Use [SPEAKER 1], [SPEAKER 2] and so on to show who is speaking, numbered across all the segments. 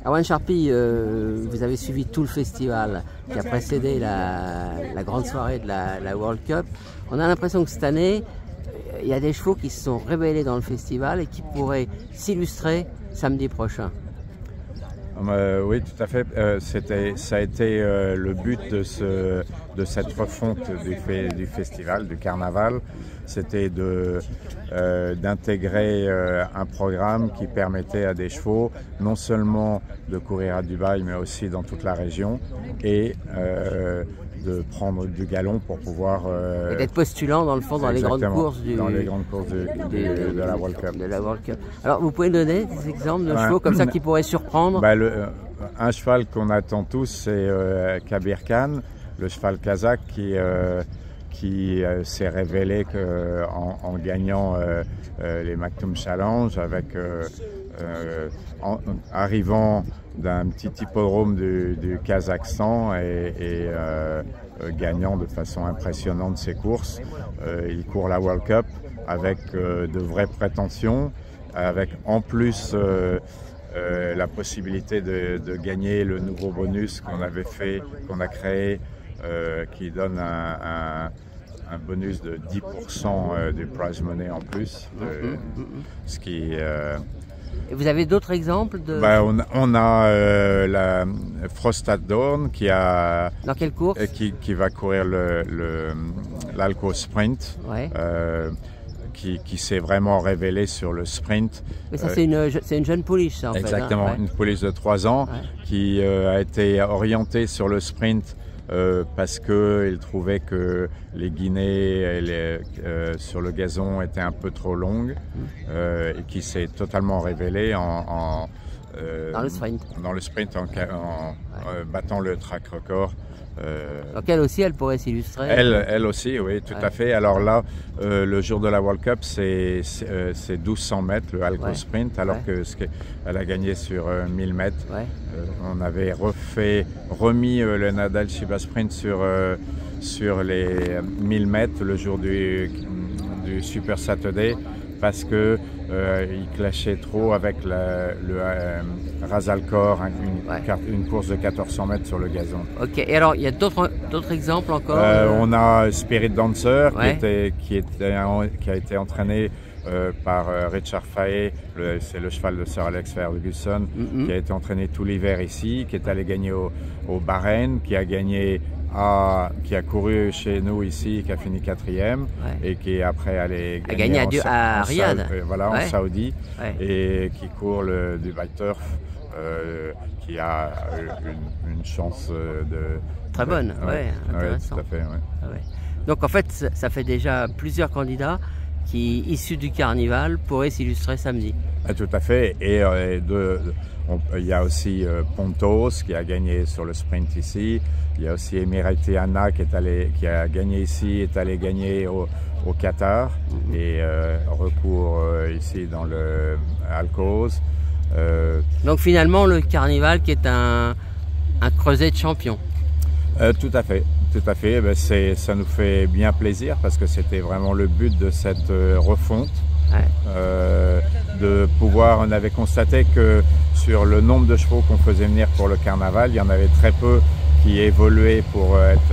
[SPEAKER 1] Erwan Charpy, vous avez suivi tout le festival qui a précédé la grande soirée de la World Cup. On a l'impression que cette année, il y a des chevaux qui se sont révélés dans le festival et qui pourraient s'illustrer samedi prochain.
[SPEAKER 2] Oui, tout à fait. Ça a été le but de cette refonte du festival, du carnaval. C'était d'intégrer un programme qui permettait à des chevaux non seulement de courir à Dubaï, mais aussi dans toute la région et de prendre du galon pour pouvoir...
[SPEAKER 1] et d'être postulant dans le fond dans les grandes courses
[SPEAKER 2] de la World Cup.
[SPEAKER 1] Alors vous pouvez donner des exemples de chevaux comme ça qui pourraient surprendre?
[SPEAKER 2] Un cheval qu'on attend tous, c'est Kabir Khan, le cheval kazakh qui s'est révélé en gagnant les Maktoum Challenge arrivant d'un petit hippodrome du Kazakhstan et gagnant de façon impressionnante ses courses. Il court la World Cup avec de vraies prétentions, avec en plus la possibilité de gagner le nouveau bonus qu'on a créé, qui donne un bonus de 10% du prize money en plus, ce qui...
[SPEAKER 1] Et vous avez d'autres exemples de...
[SPEAKER 2] On a la Frostad Dawn qui a...
[SPEAKER 1] Dans quelle course?
[SPEAKER 2] Qui va courir l'Alco Sprint.
[SPEAKER 1] Ouais.
[SPEAKER 2] Qui s'est vraiment révélé sur le sprint.
[SPEAKER 1] Mais ça, c'est une jeune pouliche, ça, en fait.
[SPEAKER 2] Exactement,
[SPEAKER 1] hein, ouais.
[SPEAKER 2] Une pouliche de 3 ans qui a été orientée sur le sprint parce qu'il trouvait que les guinées sur le gazon étaient un peu trop longues et qui s'est totalement révélée dans le sprint en battant le track record.
[SPEAKER 1] Donc elle aussi, elle pourrait s'illustrer.
[SPEAKER 2] Elle aussi, oui, tout à fait. Alors là, le jour de la World Cup, c'est 1200 mètres, le Alco Sprint, alors qu'elle a gagné sur 1000 mètres. On avait remis le Nadal Shiba Sprint sur les 1000 mètres le jour du Super Saturday parce que il clashait trop avec le Razalcor, une course de 1400 mètres sur le gazon.
[SPEAKER 1] Ok, et alors il y a d'autres exemples encore?
[SPEAKER 2] On a Spirit Dancer qui a été entraîné par Richard Fahey, c'est le cheval de Sir Alex Ferguson, qui a été entraîné tout l'hiver ici, qui est allé gagner au Bahreïn, qui a couru chez nous ici, qui a fini 4e et qui est après allé gagner
[SPEAKER 1] à Riyad,
[SPEAKER 2] en Saoudi, et qui court le Dubai Turf, qui a une chance
[SPEAKER 1] très bonne, intéressant.
[SPEAKER 2] Tout à fait,
[SPEAKER 1] Donc en fait, ça fait déjà plusieurs candidats qui, issus du carnaval, pourraient s'illustrer samedi.
[SPEAKER 2] Tout à fait, et il y a aussi Pontos qui a gagné sur le sprint ici. Il y a aussi Emirati Anna qui a gagné ici, est allé gagner au Qatar et recourt ici dans le Alcoz.
[SPEAKER 1] Donc finalement le carnaval qui est un creuset de champions.
[SPEAKER 2] Tout à fait. Tout à fait, ça nous fait bien plaisir parce que c'était vraiment le but de cette refonte. De pouvoir, on avait constaté que sur le nombre de chevaux qu'on faisait venir pour le carnaval, il y en avait très peu qui évoluaient pour être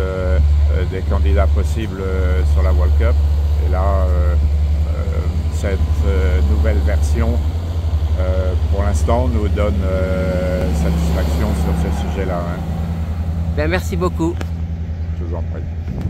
[SPEAKER 2] des candidats possibles sur la World Cup. Et là, cette nouvelle version, pour l'instant, nous donne satisfaction sur ce sujet-là.
[SPEAKER 1] Merci beaucoup.
[SPEAKER 2] Je vous en prie.